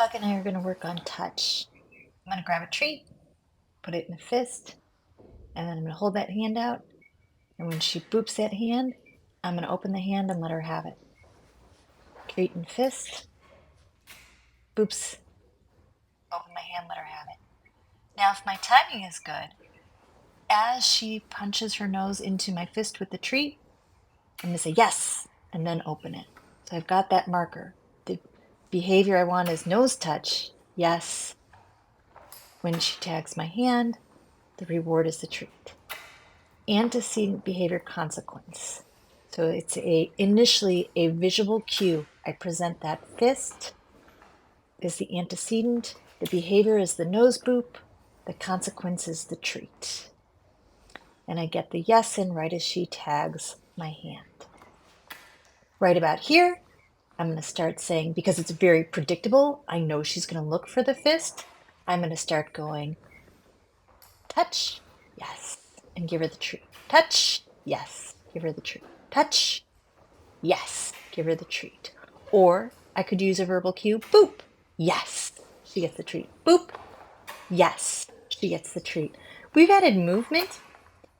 Bug and I are going to work on touch. I'm going to grab a treat, put it in a fist, and then I'm going to hold that hand out. And when she boops that hand, I'm going to open the hand and let her have it. Treat and fist, boops, open my hand, let her have it. Now, if my timing is good, as she punches her nose into my fist with the treat, I'm going to say yes, and then open it. So I've got that marker. The behavior I want is nose touch, yes. When she tags my hand, the reward is the treat. Antecedent behavior consequence. So it's initially a visual cue. I present that fist is the antecedent, the behavior is the nose boop, the consequence is the treat. And I get the yes in right as she tags my hand. Right about here, I'm going to start saying, because it's very predictable, I know she's going to look for the fist. I'm going to start going, touch, yes, and give her the treat. Touch, yes, give her the treat. Touch, yes, give her the treat. Or I could use a verbal cue, boop, yes, she gets the treat. Boop, yes, she gets the treat. We've added movement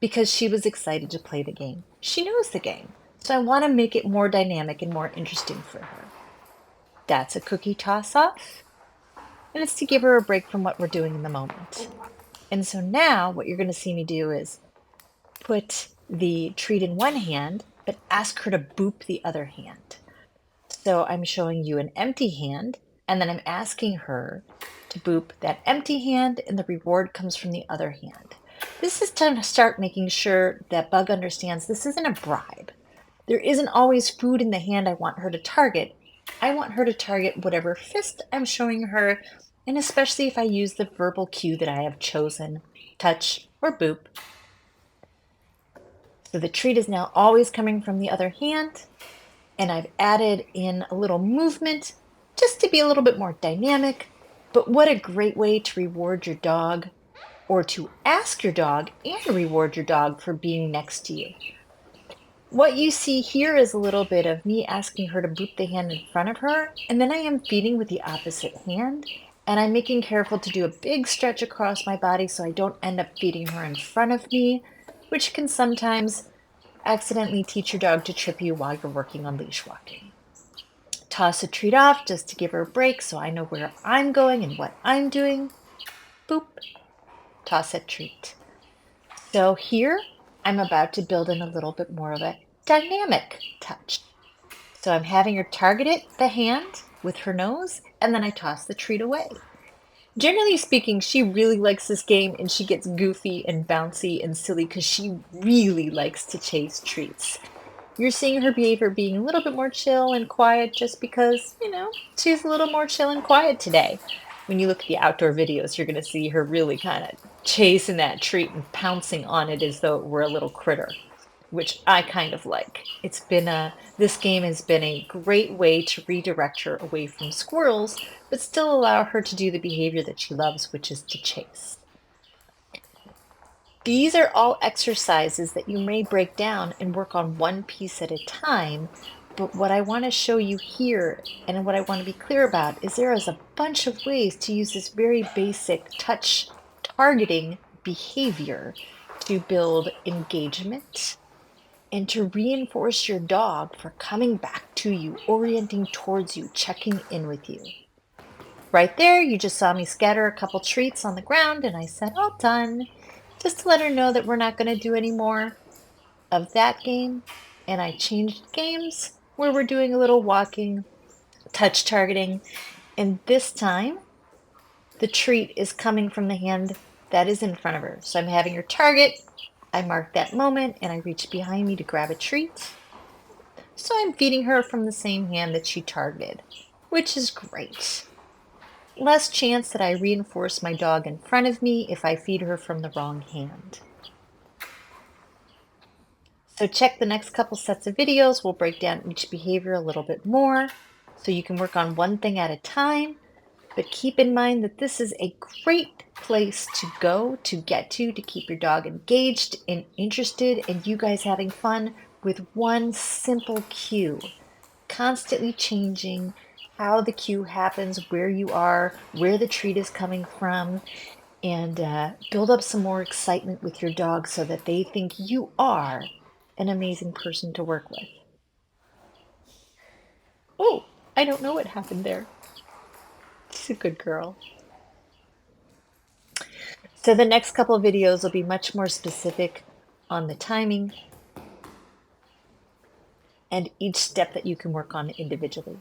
because she was excited to play the game. She knows the game, so I want to make it more dynamic and more interesting for her. That's a cookie toss-off, and it's to give her a break from what we're doing in the moment. And so now what you're going to see me do is put the treat in one hand, but ask her to boop the other hand. So I'm showing you an empty hand, and then I'm asking her to boop that empty hand, and the reward comes from the other hand. This is to start making sure that Bug understands this isn't a bribe. There isn't always food in the hand I want her to target. I want her to target whatever fist I'm showing her, and especially if I use the verbal cue that I have chosen, touch or boop. So the treat is now always coming from the other hand, and I've added in a little movement just to be a little bit more dynamic. But what a great way to reward your dog, or to ask your dog and reward your dog for being next to you. What you see here is a little bit of me asking her to boop the hand in front of her, and then I am feeding with the opposite hand, and I'm making careful to do a big stretch across my body so I don't end up feeding her in front of me, which can sometimes accidentally teach your dog to trip you while you're working on leash walking. Toss a treat off just to give her a break so I know where I'm going and what I'm doing. Boop, toss a treat. So here, I'm about to build in a little bit more of a dynamic touch. So I'm having her target it, the hand, with her nose, and then I toss the treat away. Generally speaking, she really likes this game, and she gets goofy and bouncy and silly because she really likes to chase treats. You're seeing her behavior being a little bit more chill and quiet just because, she's a little more chill and quiet today. When you look at the outdoor videos, you're going to see her really kind of chasing that treat and pouncing on it as though it were a little critter, which I kind of like. This game has been a great way to redirect her away from squirrels, but still allow her to do the behavior that she loves, which is to chase. These are all exercises that you may break down and work on one piece at a time. But what I want to show you here, and what I want to be clear about, is there is a bunch of ways to use this very basic touch targeting behavior to build engagement and to reinforce your dog for coming back to you, orienting towards you, checking in with you. Right there, you just saw me scatter a couple treats on the ground, and I said, all done, just to let her know that we're not going to do any more of that game. And I changed games where we're doing a little walking, touch targeting, and this time the treat is coming from the hand that is in front of her. So I'm having her target, I mark that moment, and I reach behind me to grab a treat. So I'm feeding her from the same hand that she targeted, which is great. Less chance that I reinforce my dog in front of me if I feed her from the wrong hand. So check the next couple sets of videos. We'll break down each behavior a little bit more so you can work on one thing at a time. But keep in mind that this is a great place to go, to get to keep your dog engaged and interested and you guys having fun with one simple cue. Constantly changing, how the cue happens, where you are, where the treat is coming from, and build up some more excitement with your dog so that they think you are an amazing person to work with. Oh, I don't know what happened there. She's a good girl. So the next couple of videos will be much more specific on the timing and each step that you can work on individually.